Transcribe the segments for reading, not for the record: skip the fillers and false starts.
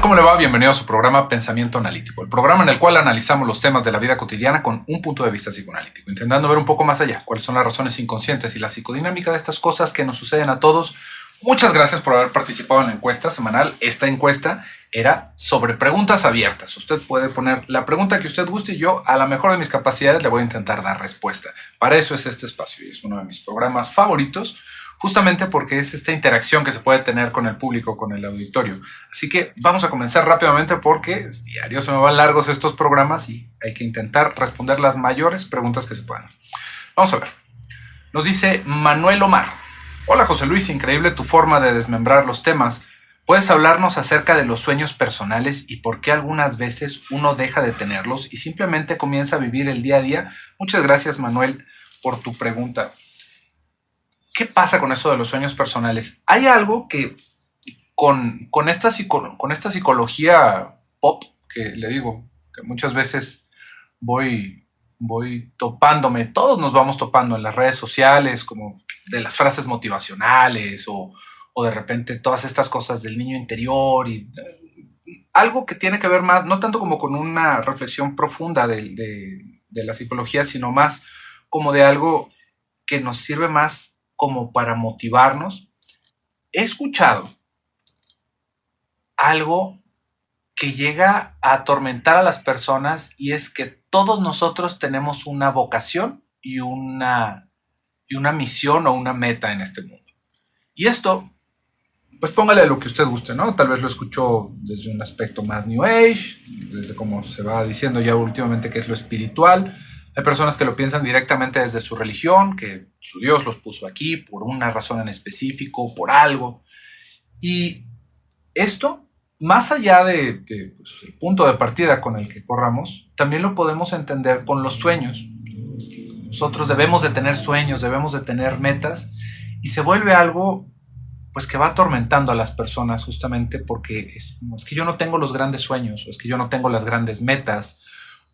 ¿Cómo le va? Bienvenido a su programa Pensamiento Analítico, el programa en el cual analizamos los temas de la vida cotidiana con un punto de vista psicoanalítico, intentando ver un poco más allá, cuáles son las razones inconscientes y la psicodinámica de estas cosas que nos suceden a todos. Muchas gracias por haber participado en la encuesta semanal. Esta encuesta era sobre preguntas abiertas. Usted puede poner la pregunta que usted guste y yo, a la mejor de mis capacidades, le voy a intentar dar respuesta. Para eso es este espacio y es uno de mis programas favoritos, justamente porque es esta interacción que se puede tener con el público, con el auditorio. Así que vamos a comenzar rápidamente porque diario se me van largos estos programas y hay que intentar responder las mayores preguntas que se puedan. Vamos a ver. Nos dice Manuel Omar. Hola José Luis, increíble tu forma de desmembrar los temas. ¿Puedes hablarnos acerca de los sueños personales y por qué algunas veces uno deja de tenerlos y simplemente comienza a vivir el día a día? Muchas gracias, Manuel, por tu pregunta. ¿Qué pasa con eso de los sueños personales? Hay algo que con esta psicología pop, que le digo, que muchas veces voy topándome, todos nos vamos topando en las redes sociales, como de las frases motivacionales o de repente todas estas cosas del niño interior y algo que tiene que ver más, no tanto como con una reflexión profunda de la psicología, sino más como de algo que nos sirve más como para motivarnos. He escuchado algo que llega a atormentar a las personas y es que todos nosotros tenemos una vocación y una misión o una meta en este mundo. Y esto, pues póngale lo que usted guste, ¿no? Tal vez lo escuchó desde un aspecto más New Age, desde como se va diciendo ya últimamente que es lo espiritual. Hay personas que lo piensan directamente desde su religión, que su Dios los puso aquí por una razón en específico, por algo. Y esto, más allá de pues, el punto de partida con el que corramos, también lo podemos entender con los sueños. Nosotros debemos de tener sueños, debemos de tener metas y se vuelve algo pues que va atormentando a las personas justamente porque es que yo no tengo los grandes sueños, o es que yo no tengo las grandes metas,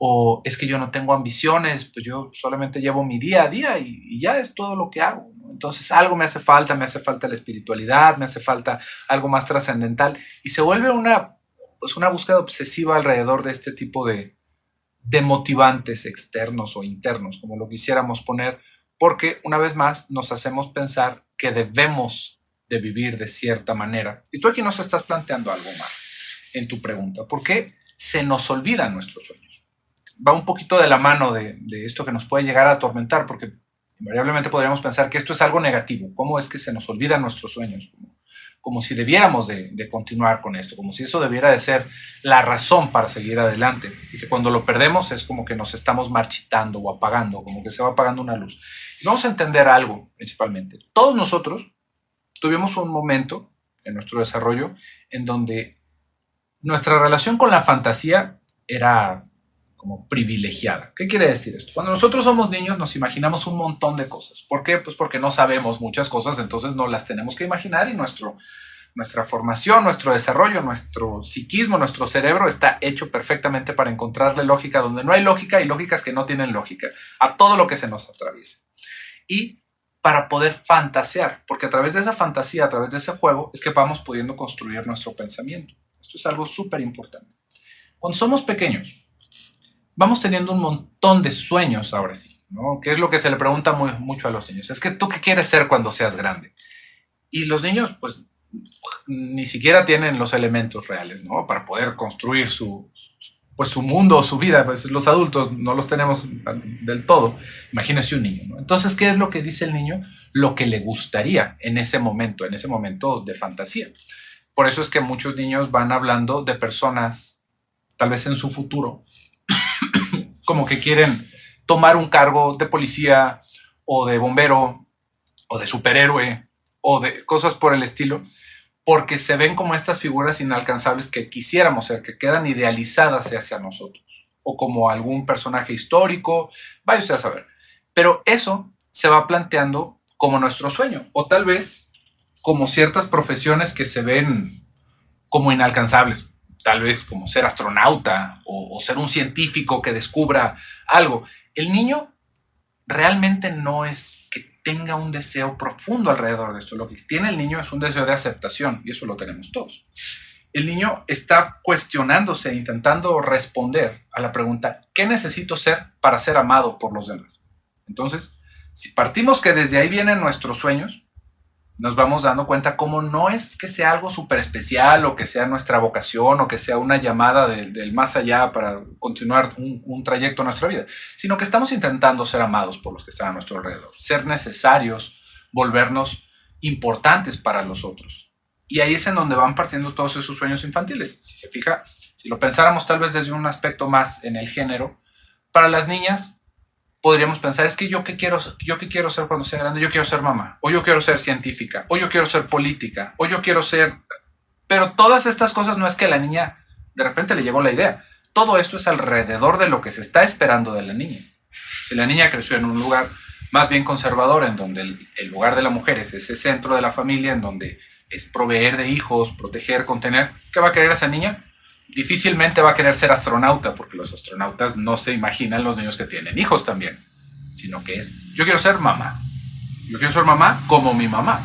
o es que yo no tengo ambiciones, pues yo solamente llevo mi día a día y ya es todo lo que hago, ¿no? Entonces algo me hace falta la espiritualidad, me hace falta algo más trascendental y se vuelve una búsqueda obsesiva alrededor de este tipo de motivantes externos o internos, como lo quisiéramos poner, porque una vez más nos hacemos pensar que debemos de vivir de cierta manera. Y tú aquí nos estás planteando algo más en tu pregunta. ¿Por qué se nos olvidan nuestros sueños? Va un poquito de la mano de esto que nos puede llegar a atormentar, porque invariablemente podríamos pensar que esto es algo negativo. ¿Cómo es que se nos olvidan nuestros sueños? Como si debiéramos de continuar con esto, como si eso debiera de ser la razón para seguir adelante. Y que cuando lo perdemos es como que nos estamos marchitando o apagando, como que se va apagando una luz. Y vamos a entender algo principalmente. Todos nosotros tuvimos un momento en nuestro desarrollo en donde nuestra relación con la fantasía era como privilegiada. ¿Qué quiere decir esto? Cuando nosotros somos niños nos imaginamos un montón de cosas. ¿Por qué? Pues porque no sabemos muchas cosas, entonces no las tenemos que imaginar y nuestra formación, nuestro desarrollo, nuestro psiquismo, nuestro cerebro está hecho perfectamente para encontrarle lógica donde no hay lógica y lógicas que no tienen lógica a todo lo que se nos atraviesa. Y para poder fantasear, porque a través de esa fantasía, a través de ese juego, es que vamos pudiendo construir nuestro pensamiento. Esto es algo súper importante. Cuando somos pequeños, vamos teniendo un montón de sueños ahora sí, ¿no? Que es lo que se le pregunta mucho a los niños. Es que tú, ¿qué quieres ser cuando seas grande? Y los niños, pues, ni siquiera tienen los elementos reales, ¿no? Para poder construir su mundo o su vida. Pues los adultos no los tenemos del todo. Imagínese un niño, ¿no? Entonces, ¿qué es lo que dice el niño? Lo que le gustaría en ese momento de fantasía. Por eso es que muchos niños van hablando de personas, tal vez en su futuro, como que quieren tomar un cargo de policía o de bombero o de superhéroe o de cosas por el estilo, porque se ven como estas figuras inalcanzables que quisiéramos ser, que quedan idealizadas hacia nosotros, o como algún personaje histórico, vaya usted a saber. Pero eso se va planteando como nuestro sueño, o tal vez como ciertas profesiones que se ven como inalcanzables, tal vez como ser astronauta o ser un científico que descubra algo. El niño realmente no es que tenga un deseo profundo alrededor de esto. Lo que tiene el niño es un deseo de aceptación y eso lo tenemos todos. el niño está cuestionándose, intentando responder a la pregunta, ¿qué necesito ser para ser amado por los demás? Entonces, si partimos que desde ahí vienen nuestros sueños, nos vamos dando cuenta cómo no es que sea algo súper especial o que sea nuestra vocación o que sea una llamada del más allá para continuar un trayecto en nuestra vida, sino que estamos intentando ser amados por los que están a nuestro alrededor, ser necesarios, volvernos importantes para los otros. Y ahí es en donde van partiendo todos esos sueños infantiles. Si se fija, si lo pensáramos tal vez desde un aspecto más en el género, para las niñas podríamos pensar, es que yo qué quiero ser cuando sea grande, yo quiero ser mamá, o yo quiero ser científica, o yo quiero ser política, o yo quiero ser... Pero todas estas cosas no es que a la niña de repente le llegó la idea. Todo esto es alrededor de lo que se está esperando de la niña. Si la niña creció en un lugar más bien conservador, en donde el lugar de la mujer es ese centro de la familia, en donde es proveer de hijos, proteger, contener, ¿qué va a querer esa niña? Difícilmente va a querer ser astronauta, porque los astronautas no se imaginan los niños que tienen hijos también, sino que es, yo quiero ser mamá. Yo quiero ser mamá como mi mamá.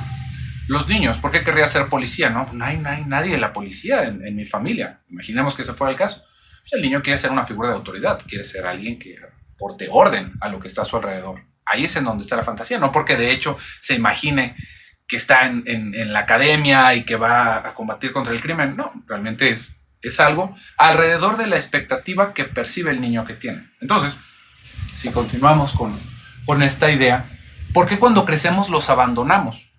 Los niños, ¿por qué querría ser policía? No hay nadie en la policía en mi familia. Imaginemos que ese fuera el caso. Pues el niño quiere ser una figura de autoridad, quiere ser alguien que aporte orden a lo que está a su alrededor. Ahí es en donde está la fantasía, no porque de hecho se imagine que está en la academia y que va a combatir contra el crimen. No, realmente es algo alrededor de la expectativa que percibe el niño que tiene. Entonces, si continuamos con esta idea, ¿por qué cuando crecemos los abandonamos?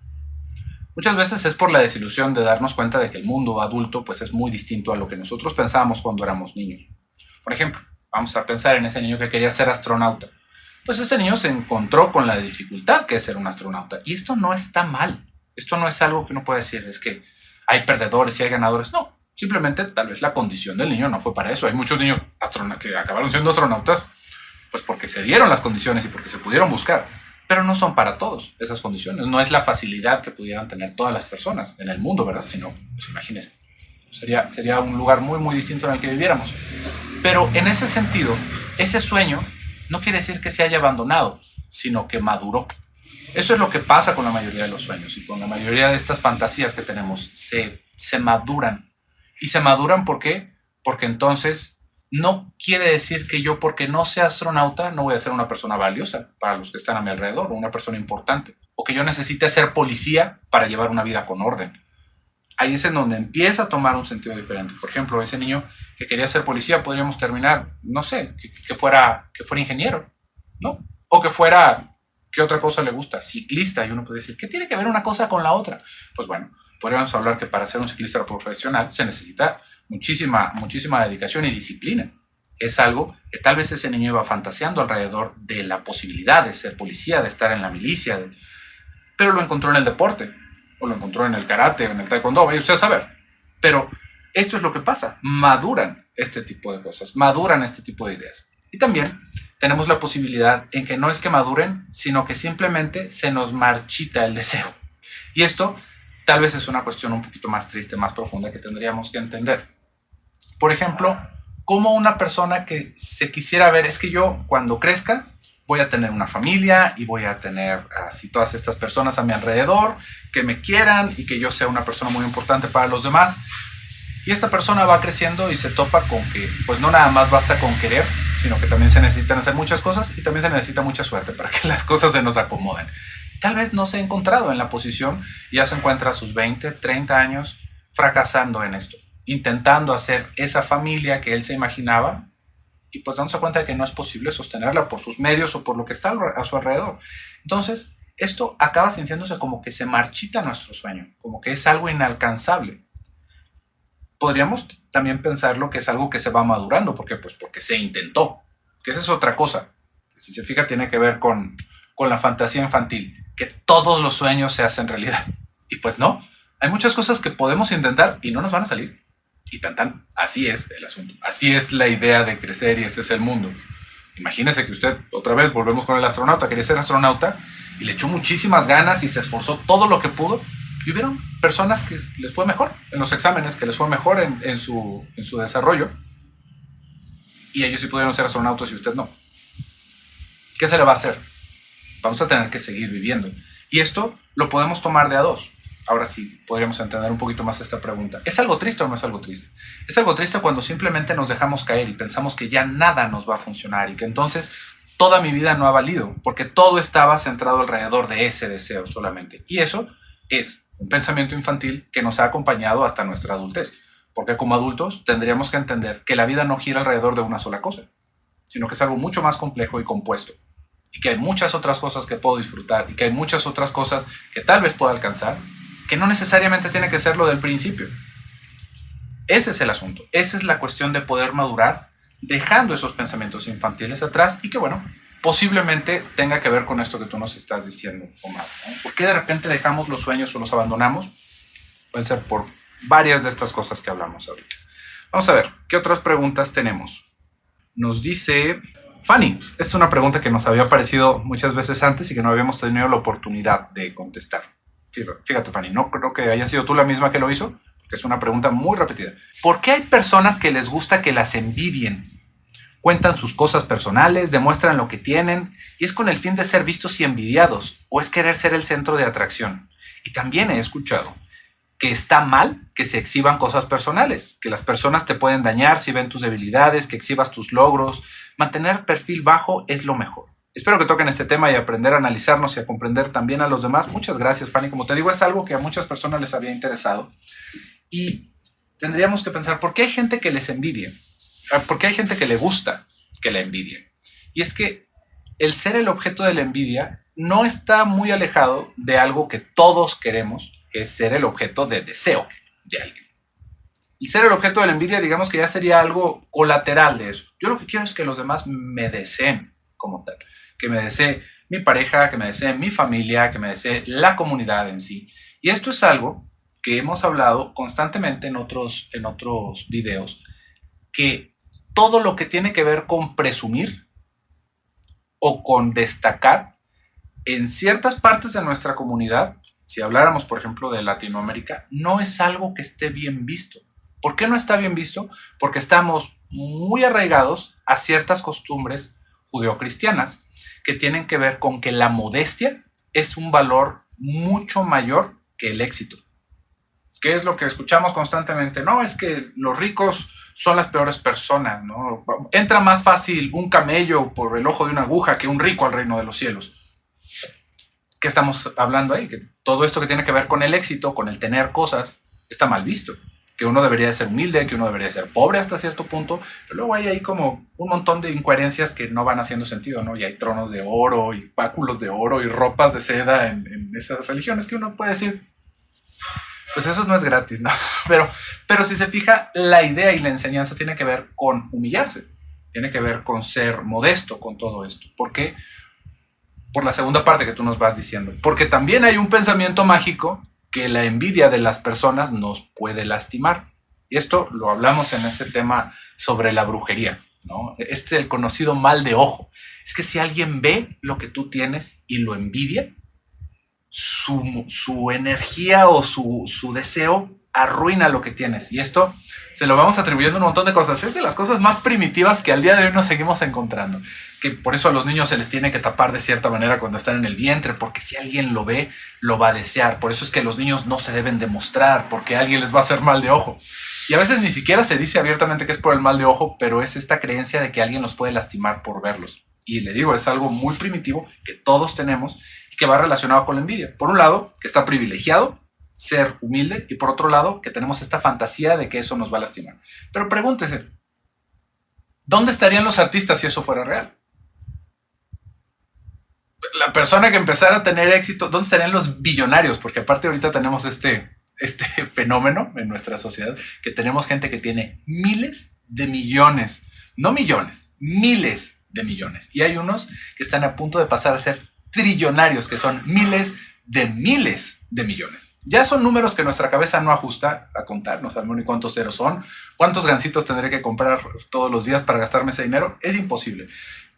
Muchas veces es por la desilusión de darnos cuenta de que el mundo adulto pues, es muy distinto a lo que nosotros pensábamos cuando éramos niños. Por ejemplo, vamos a pensar en ese niño que quería ser astronauta. Pues ese niño se encontró con la dificultad que es ser un astronauta. Y esto no está mal. Esto no es algo que uno puede decir, es que hay perdedores y hay ganadores. No, simplemente tal vez la condición del niño no fue para eso. Hay muchos niños que acabaron siendo astronautas pues porque se dieron las condiciones y porque se pudieron buscar. Pero no son para todos esas condiciones. No es la facilidad que pudieran tener todas las personas en el mundo, ¿verdad? Si no, pues imagínense. Sería un lugar muy, muy distinto en el que viviéramos. Pero en ese sentido, ese sueño no quiere decir que se haya abandonado, sino que maduró. Eso es lo que pasa con la mayoría de los sueños y con la mayoría de estas fantasías que tenemos. Se maduran. ¿Y se maduran por qué? Porque entonces no quiere decir que yo, porque no sea astronauta, no voy a ser una persona valiosa para los que están a mi alrededor, o una persona importante. O que yo necesite ser policía para llevar una vida con orden. Ahí es en donde empieza a tomar un sentido diferente. Por ejemplo, ese niño que quería ser policía, podríamos terminar, no sé, que fuera ingeniero, ¿no? O que fuera, ¿qué otra cosa le gusta? Ciclista. Y uno puede decir, ¿qué tiene que ver una cosa con la otra? Pues bueno, podríamos hablar que para ser un ciclista profesional se necesita muchísima dedicación y disciplina. Es algo que tal vez ese niño iba fantaseando alrededor de la posibilidad de ser policía, de estar en la milicia, pero lo encontró en el deporte, o lo encontró en el karate, o en el taekwondo, vaya usted a saber. Pero esto es lo que pasa, maduran este tipo de cosas, maduran este tipo de ideas. Y también tenemos la posibilidad en que no es que maduren, sino que simplemente se nos marchita el deseo. Y esto tal vez es una cuestión un poquito más triste, más profunda que tendríamos que entender. Por ejemplo, como una persona que se quisiera ver, es que yo cuando crezca voy a tener una familia y voy a tener así todas estas personas a mi alrededor que me quieran y que yo sea una persona muy importante para los demás. Y esta persona va creciendo y se topa con que pues no nada más basta con querer, sino que también se necesitan hacer muchas cosas y también se necesita mucha suerte para que las cosas se nos acomoden. Tal vez no se ha encontrado en la posición y ya se encuentra a sus 20, 30 años fracasando en esto, intentando hacer esa familia que él se imaginaba y pues dándose cuenta de que no es posible sostenerla por sus medios o por lo que está a su alrededor. Entonces, esto acaba sintiéndose como que se marchita nuestro sueño, como que es algo inalcanzable. Podríamos también pensarlo que es algo que se va madurando, porque se intentó, que esa es otra cosa. Si se fija, tiene que ver con la fantasía infantil, que todos los sueños se hacen realidad. Y pues no, hay muchas cosas que podemos intentar y no nos van a salir. Y tan, así es el asunto. Así es la idea de crecer y ese es el mundo. Imagínese que usted, otra vez, volvemos con el astronauta, quería ser astronauta y le echó muchísimas ganas y se esforzó todo lo que pudo. Y hubieron personas que les fue mejor en los exámenes, que les fue mejor en su desarrollo. Y ellos sí pudieron ser astronautas y usted no. ¿Qué se le va a hacer? Vamos a tener que seguir viviendo. Y esto lo podemos tomar de a dos. ahora sí podríamos entender un poquito más esta pregunta. ¿Es algo triste o no es algo triste? Es algo triste cuando simplemente nos dejamos caer y pensamos que ya nada nos va a funcionar y que entonces toda mi vida no ha valido, porque todo estaba centrado alrededor de ese deseo solamente. Y eso es un pensamiento infantil que nos ha acompañado hasta nuestra adultez, porque como adultos tendríamos que entender que la vida no gira alrededor de una sola cosa, sino que es algo mucho más complejo y compuesto, y que hay muchas otras cosas que puedo disfrutar y que hay muchas otras cosas que tal vez pueda alcanzar, que no necesariamente tiene que ser lo del principio. Ese es el asunto, esa es la cuestión de poder madurar dejando esos pensamientos infantiles atrás y que bueno, posiblemente tenga que ver con esto que tú nos estás diciendo, Omar, ¿no? ¿Por qué de repente dejamos los sueños o los abandonamos? Pueden ser por varias de estas cosas que hablamos ahorita. Vamos a ver, ¿qué otras preguntas tenemos? Nos dice Fanny, esta es una pregunta que nos había aparecido muchas veces antes y que no habíamos tenido la oportunidad de contestar. Fíjate, Fanny, no creo que haya sido tú la misma que lo hizo, porque es una pregunta muy repetida. ¿Por qué hay personas que les gusta que las envidien? Cuentan sus cosas personales, demuestran lo que tienen, y es con el fin de ser vistos y envidiados, o es querer ser el centro de atracción. Y también he escuchado que está mal que se exhiban cosas personales, que las personas te pueden dañar si ven tus debilidades, que exhibas tus logros. Mantener perfil bajo es lo mejor. Espero que toquen este tema y aprender a analizarnos y a comprender también a los demás. Muchas gracias, Fanny. Como te digo, es algo que a muchas personas les había interesado. Y tendríamos que pensar, ¿por qué hay gente que les envidia? ¿Por qué hay gente que le gusta que la envidien? Y es que el ser el objeto de la envidia no está muy alejado de algo que todos queremos, que es ser el objeto de deseo de alguien. El ser el objeto de la envidia, digamos que ya sería algo colateral de eso. Yo lo que quiero es que los demás me deseen como tal, que me desee mi pareja, que me desee mi familia, que me desee la comunidad en sí. Y esto es algo que hemos hablado constantemente en otros videos, que todo lo que tiene que ver con presumir o con destacar en ciertas partes de nuestra comunidad, si habláramos por ejemplo de Latinoamérica, no es algo que esté bien visto. ¿Por qué no está bien visto? Porque estamos muy arraigados a ciertas costumbres judeocristianas que tienen que ver con que la modestia es un valor mucho mayor que el éxito. ¿Qué es lo que escuchamos constantemente? No, es que los ricos son las peores personas, ¿no? Entra más fácil un camello por el ojo de una aguja que un rico al reino de los cielos. ¿Qué estamos hablando ahí? Que todo esto que tiene que ver con el éxito, con el tener cosas, está mal visto. Que uno debería de ser humilde, que uno debería de ser pobre hasta cierto punto, pero luego hay ahí como un montón de incoherencias que no van haciendo sentido, ¿no? Y hay tronos de oro y báculos de oro y ropas de seda en esas religiones que uno puede decir, pues eso no es gratis, ¿no? Pero si se fija, la idea y la enseñanza tiene que ver con humillarse, tiene que ver con ser modesto con todo esto. ¿Por qué? Por la segunda parte que tú nos vas diciendo. Porque también hay un pensamiento mágico que la envidia de las personas nos puede lastimar. Y esto lo hablamos en ese tema sobre la brujería, ¿no? Este es el conocido mal de ojo. Es que si alguien ve lo que tú tienes y lo envidia, su energía o su deseo arruina lo que tienes. Y esto se lo vamos atribuyendo a un montón de cosas. Es de las cosas más primitivas que al día de hoy nos seguimos encontrando. Que por eso a los niños se les tiene que tapar de cierta manera cuando están en el vientre, porque si alguien lo ve, lo va a desear. Por eso es que los niños no se deben demostrar, porque alguien les va a hacer mal de ojo. Y a veces ni siquiera se dice abiertamente que es por el mal de ojo, pero es esta creencia de que alguien los puede lastimar por verlos. Y le digo, es algo muy primitivo que todos tenemos y que va relacionado con la envidia. Por un lado, que está privilegiado ser humilde, y por otro lado, que tenemos esta fantasía de que eso nos va a lastimar. Pero pregúntese, ¿dónde estarían los artistas si eso fuera real? La persona que empezara a tener éxito, ¿dónde estarían los billonarios? Porque aparte ahorita tenemos este fenómeno en nuestra sociedad, que tenemos gente que tiene miles de millones, no millones, miles de millones. Y hay unos que están a punto de pasar a ser trillonarios, que son miles de millones. Ya son números que nuestra cabeza no ajusta a contar, no sabemos ni cuántos ceros son, cuántos gancitos tendré que comprar todos los días para gastarme ese dinero, es imposible.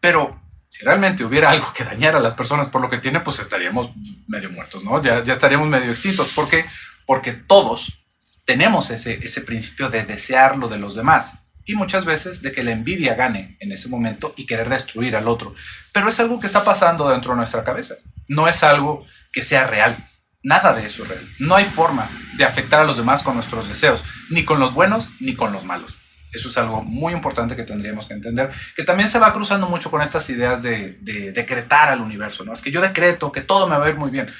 Pero si realmente hubiera algo que dañara a las personas por lo que tiene, pues estaríamos medio muertos, ¿no? Ya estaríamos medio extintos. ¿Por qué? Porque todos tenemos ese principio de desear lo de los demás y muchas veces de que la envidia gane en ese momento y querer destruir al otro. Pero es algo que está pasando dentro de nuestra cabeza, no es algo que sea real. Nada de eso es real. No hay forma de afectar a los demás con nuestros deseos, ni con los buenos ni con los malos. Eso es algo muy importante que tendríamos que entender, que también se va cruzando mucho con estas ideas de decretar al universo, ¿no? Es que yo decreto que todo me va a ir muy bien.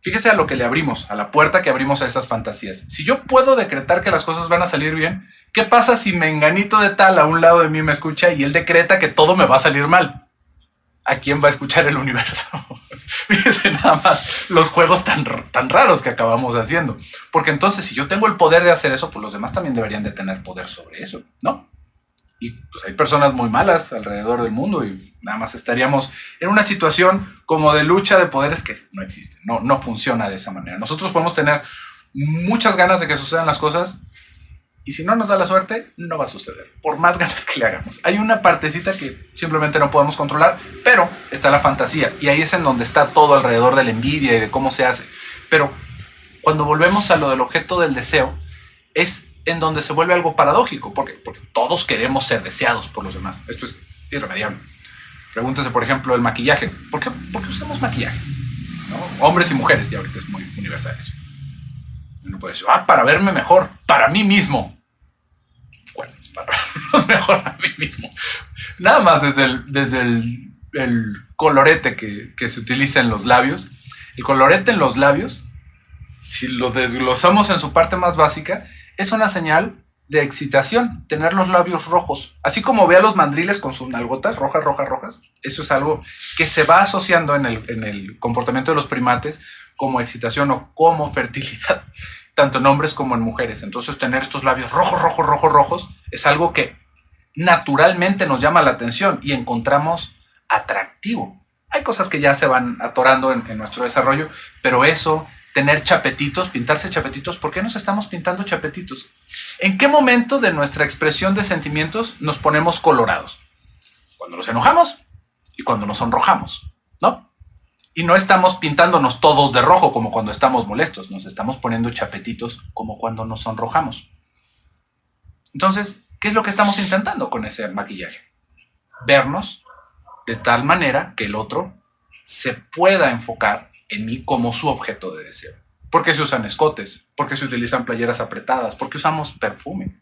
Fíjese a lo que le abrimos, a la puerta que abrimos a esas fantasías. Si yo puedo decretar que las cosas van a salir bien, ¿qué pasa si menganito de tal a un lado de mí me escucha y él decreta que todo me va a salir mal? ¿A quién va a escuchar el universo? Fíjense nada más los juegos tan raros que acabamos haciendo. Porque entonces, si yo tengo el poder de hacer eso, pues los demás también deberían de tener poder sobre eso, ¿no? Y pues hay personas muy malas alrededor del mundo y nada más estaríamos en una situación como de lucha de poderes que no existe, no funciona de esa manera. Nosotros podemos tener muchas ganas de que sucedan las cosas, y si no nos da la suerte, no va a suceder, por más ganas que le hagamos. Hay una partecita que simplemente no podemos controlar, pero está la fantasía, y ahí es en donde está todo alrededor de la envidia y de cómo se hace. Pero cuando volvemos a lo del objeto del deseo, es en donde se vuelve algo paradójico, porque todos queremos ser deseados por los demás. Esto es irremediable. Pregúntese, por ejemplo, el maquillaje. ¿Por qué usamos maquillaje? ¿No? Hombres y mujeres, ya ahorita es muy universal eso. Uno puede decir, para verme mejor, para mí mismo. Bueno, es para vernos mejor a mí mismo. Nada más desde el colorete que se utiliza en los labios. El colorete en los labios, si lo desglosamos en su parte más básica, es una señal de excitación, tener los labios rojos. Así como ve a los mandriles con sus nalgotas rojas, eso es algo que se va asociando en el comportamiento de los primates como excitación o como fertilidad, tanto en hombres como en mujeres. Entonces, tener estos labios rojos es algo que naturalmente nos llama la atención y encontramos atractivo. Hay cosas que ya se van atorando en nuestro desarrollo, pero eso, tener chapetitos, pintarse chapetitos, ¿por qué nos estamos pintando chapetitos? ¿En qué momento de nuestra expresión de sentimientos nos ponemos colorados? Cuando nos enojamos y cuando nos sonrojamos, ¿no? Y no estamos pintándonos todos de rojo como cuando estamos molestos, nos estamos poniendo chapetitos como cuando nos sonrojamos. Entonces, ¿qué es lo que estamos intentando con ese maquillaje? Vernos de tal manera que el otro se pueda enfocar en mí como su objeto de deseo. ¿Por qué se usan escotes? ¿Por qué se utilizan playeras apretadas? ¿Por qué usamos perfume?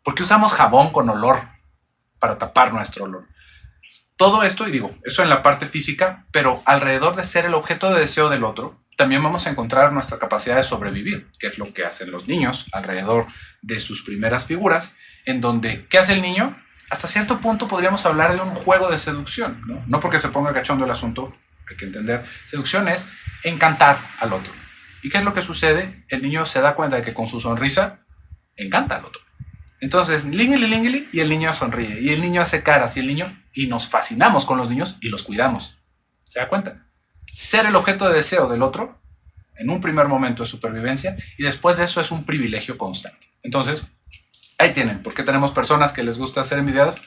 ¿Por qué usamos jabón con olor para tapar nuestro olor? Todo esto, y digo, eso en la parte física, pero alrededor de ser el objeto de deseo del otro, también vamos a encontrar nuestra capacidad de sobrevivir, que es lo que hacen los niños alrededor de sus primeras figuras, en donde, ¿qué hace el niño? Hasta cierto punto podríamos hablar de un juego de seducción, ¿no? No porque se ponga cachondo el asunto, hay que entender, seducción es encantar al otro. ¿Y qué es lo que sucede? El niño se da cuenta de que con su sonrisa encanta al otro. Entonces, lingili, y el niño sonríe, y el niño hace caras, y nos fascinamos con los niños y los cuidamos. ¿Se da cuenta? Ser el objeto de deseo del otro, en un primer momento es supervivencia, y después de eso es un privilegio constante. Entonces, ahí tienen, porque tenemos personas que les gusta ser envidiadas.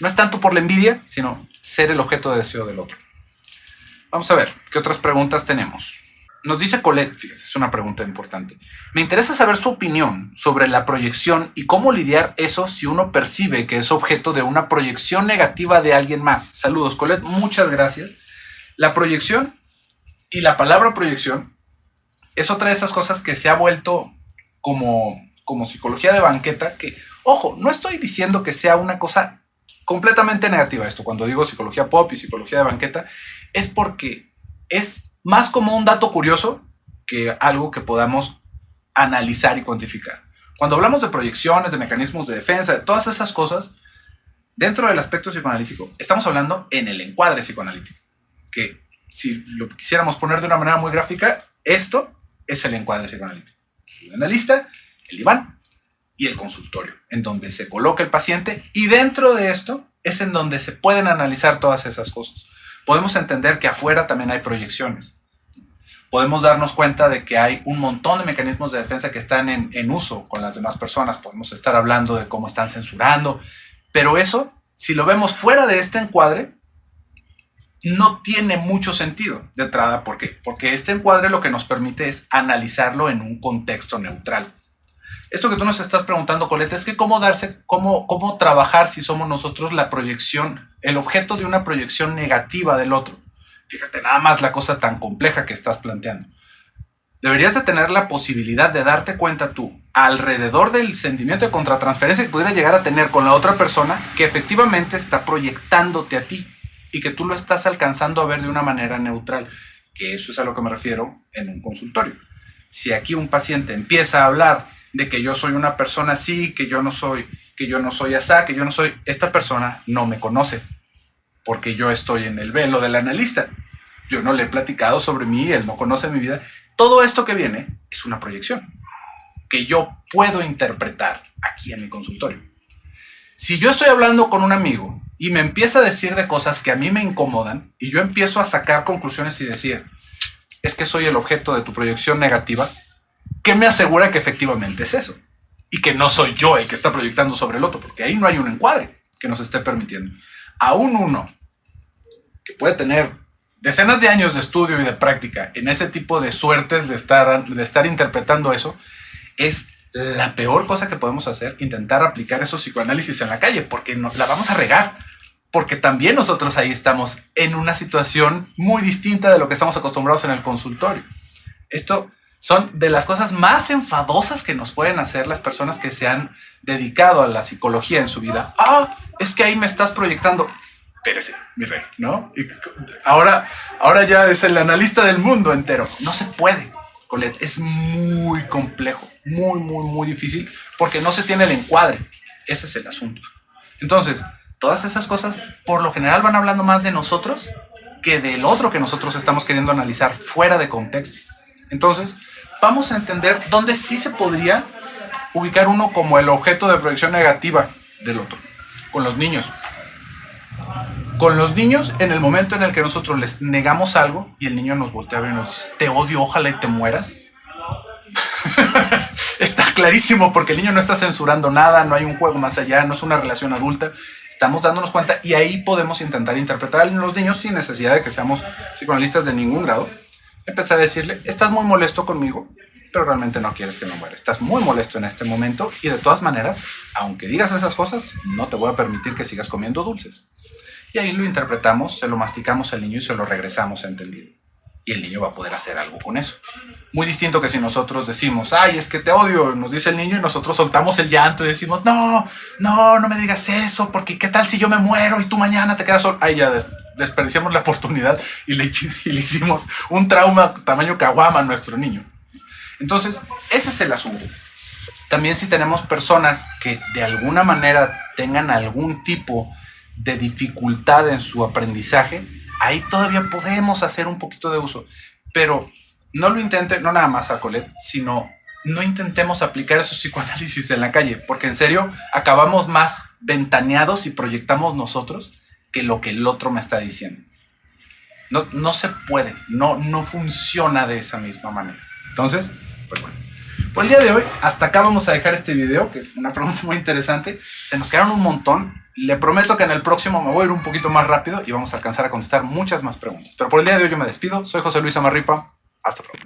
No es tanto por la envidia, sino ser el objeto de deseo del otro. Vamos a ver, ¿qué otras preguntas tenemos? Nos dice Colette, fíjate, es una pregunta importante. Me interesa saber su opinión sobre la proyección y cómo lidiar eso si uno percibe que es objeto de una proyección negativa de alguien más. Saludos, Colette, muchas gracias. La proyección y la palabra proyección es otra de esas cosas que se ha vuelto como psicología de banqueta, que, ojo, no estoy diciendo que sea una cosa completamente negativa esto. Cuando digo psicología pop y psicología de banqueta, es porque es más como un dato curioso que algo que podamos analizar y cuantificar. Cuando hablamos de proyecciones, de mecanismos de defensa, de todas esas cosas, dentro del aspecto psicoanalítico, estamos hablando en el encuadre psicoanalítico, que si lo quisiéramos poner de una manera muy gráfica, esto es el encuadre psicoanalítico. El analista, el diván y el consultorio, en donde se coloca el paciente, y dentro de esto es en donde se pueden analizar todas esas cosas. Podemos entender que afuera también hay proyecciones. Podemos darnos cuenta de que hay un montón de mecanismos de defensa que están en uso con las demás personas. Podemos estar hablando de cómo están censurando, pero eso, si lo vemos fuera de este encuadre, no tiene mucho sentido de entrada. ¿Por qué? Porque este encuadre lo que nos permite es analizarlo en un contexto neutral. Esto que tú nos estás preguntando, Colette, es que cómo trabajar si somos nosotros la proyección, el objeto de una proyección negativa del otro. Fíjate nada más la cosa tan compleja que estás planteando. Deberías de tener la posibilidad de darte cuenta tú, alrededor del sentimiento de contratransferencia que pudieras llegar a tener con la otra persona, que efectivamente está proyectándote a ti y que tú lo estás alcanzando a ver de una manera neutral, que eso es a lo que me refiero en un consultorio. Si aquí un paciente empieza a hablar de que yo soy una persona así, que yo no soy asá, que yo no soy, esta persona no me conoce, porque yo estoy en el velo del analista. Yo no le he platicado sobre mí, él no conoce mi vida. Todo esto que viene es una proyección que yo puedo interpretar aquí en mi consultorio. Si yo estoy hablando con un amigo y me empieza a decir de cosas que a mí me incomodan y yo empiezo a sacar conclusiones y decir, es que soy el objeto de tu proyección negativa, ¿qué me asegura que efectivamente es eso? Y que no soy yo el que está proyectando sobre el otro, porque ahí no hay un encuadre que nos esté permitiendo. Aún uno que puede tener decenas de años de estudio y de práctica en ese tipo de suertes de estar interpretando eso, es la peor cosa que podemos hacer, intentar aplicar esos psicoanálisis en la calle, porque la vamos a regar, porque también nosotros ahí estamos en una situación muy distinta de lo que estamos acostumbrados en el consultorio. Esto son de las cosas más enfadosas que nos pueden hacer las personas que se han dedicado a la psicología en su vida. Es que ahí me estás proyectando. Espérese, mi rey, ¿no? Y ahora ya es el analista del mundo entero. No se puede, Colette. Es muy complejo, muy, muy, muy difícil, porque no se tiene el encuadre. Ese es el asunto. Entonces, todas esas cosas, por lo general, van hablando más de nosotros que del otro que nosotros estamos queriendo analizar fuera de contexto. Entonces, vamos a entender dónde sí se podría ubicar uno como el objeto de proyección negativa del otro. Con los niños. Con los niños, en el momento en el que nosotros les negamos algo y el niño nos voltea a ver y nos dice, te odio, ojalá y te mueras. Está clarísimo, porque el niño no está censurando nada, no hay un juego más allá, no es una relación adulta. Estamos dándonos cuenta y ahí podemos intentar interpretar a los niños sin necesidad de que seamos psicoanalistas de ningún grado. Empezar a decirle, estás muy molesto conmigo, pero realmente no quieres que me muera. Estás muy molesto en este momento y de todas maneras, aunque digas esas cosas, no te voy a permitir que sigas comiendo dulces. Y ahí lo interpretamos, se lo masticamos al niño y se lo regresamos entendido. Y el niño va a poder hacer algo con eso. Muy distinto que si nosotros decimos, ay, es que te odio, nos dice el niño, y nosotros soltamos el llanto y decimos, no me digas eso, porque qué tal si yo me muero y tú mañana te quedas solo. Ahí ya desperdiciamos la oportunidad y le hicimos un trauma tamaño caguama a nuestro niño. Entonces, ese es el asunto. También si tenemos personas que de alguna manera tengan algún tipo de dificultad en su aprendizaje, ahí todavía podemos hacer un poquito de uso, pero no lo intenten, no nada más a Colette, sino no intentemos aplicar esos psicoanálisis en la calle, porque en serio acabamos más ventaneados y proyectamos nosotros que lo que el otro me está diciendo. No se puede, no funciona de esa misma manera. Entonces, pues bueno. Por el día de hoy, hasta acá vamos a dejar este video, que es una pregunta muy interesante. Se nos quedaron un montón. Le prometo que en el próximo me voy a ir un poquito más rápido y vamos a alcanzar a contestar muchas más preguntas. Pero por el día de hoy yo me despido. Soy José Luis Amarripa. Hasta pronto.